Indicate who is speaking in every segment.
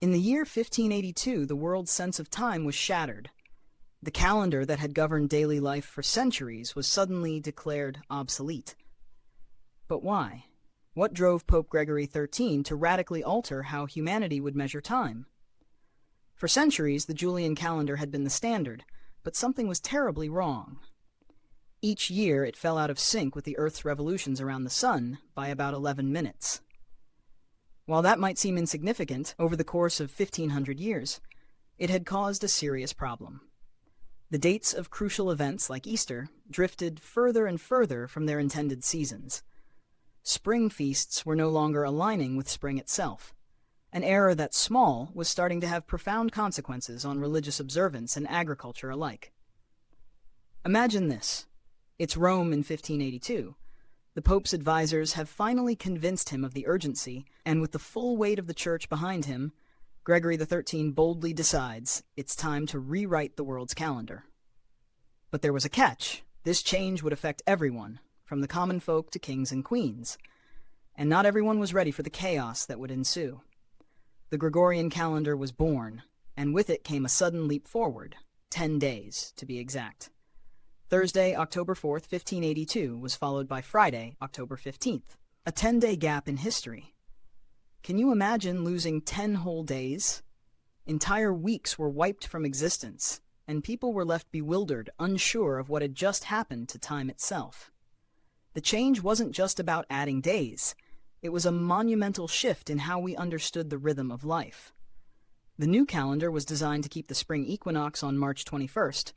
Speaker 1: In the year 1582, the world's sense of time was shattered. The calendar that had governed daily life for centuries was suddenly declared obsolete. But why? What drove Pope Gregory XIII to radically alter how humanity would measure time? For centuries, the Julian calendar had been the standard, but something was terribly wrong. Each year, it fell out of sync with the Earth's revolutions around the Sun by about 11 minutes. While that might seem insignificant, over the course of 1,500 years, it had caused a serious problem. The dates of crucial events like Easter drifted further and further from their intended seasons. Spring feasts were no longer aligning with spring itself. An error that small was starting to have profound consequences on religious observance and agriculture alike. Imagine this. It's Rome in 1582. The Pope's advisors have finally convinced him of the urgency, and with the full weight of the Church behind him, Gregory XIII boldly decides it's time to rewrite the world's calendar. But there was a catch. This change would affect everyone, from the common folk to kings and queens, and not everyone was ready for the chaos that would ensue. The Gregorian calendar was born, and with it came a sudden leap forward, 10 days to be exact. Thursday, October 4th, 1582, was followed by Friday, October 15th, a 10-day gap in history. Can you imagine losing 10 whole days? Entire weeks were wiped from existence, and people were left bewildered, unsure of what had just happened to time itself. The change wasn't just about adding days. It was a monumental shift in how we understood the rhythm of life. The new calendar was designed to keep the spring equinox on March 21st,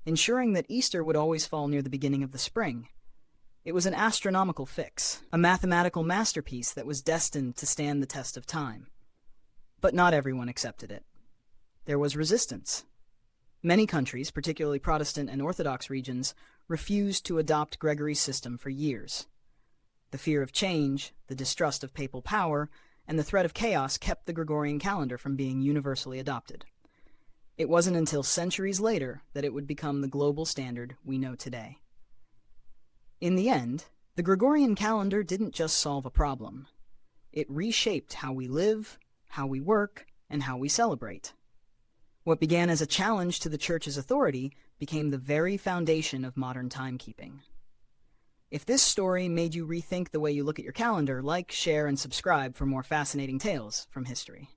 Speaker 1: ensuring that Easter would always fall near the beginning of the spring. It was an astronomical fix, a mathematical masterpiece that was destined to stand the test of time. But not everyone accepted it. There was resistance. Many countries, particularly Protestant and Orthodox regions, refused to adopt Gregory's system for years. The fear of change, the distrust of papal power, and the threat of chaos kept the Gregorian calendar from being universally adopted. It wasn't until centuries later that it would become the global standard we know today. In the end, the Gregorian calendar didn't just solve a problem. It reshaped how we live, how we work, and how we celebrate. What began as a challenge to the Church's authority became the very foundation of modern timekeeping. If this story made you rethink the way you look at your calendar, like, share, and subscribe for more fascinating tales from history.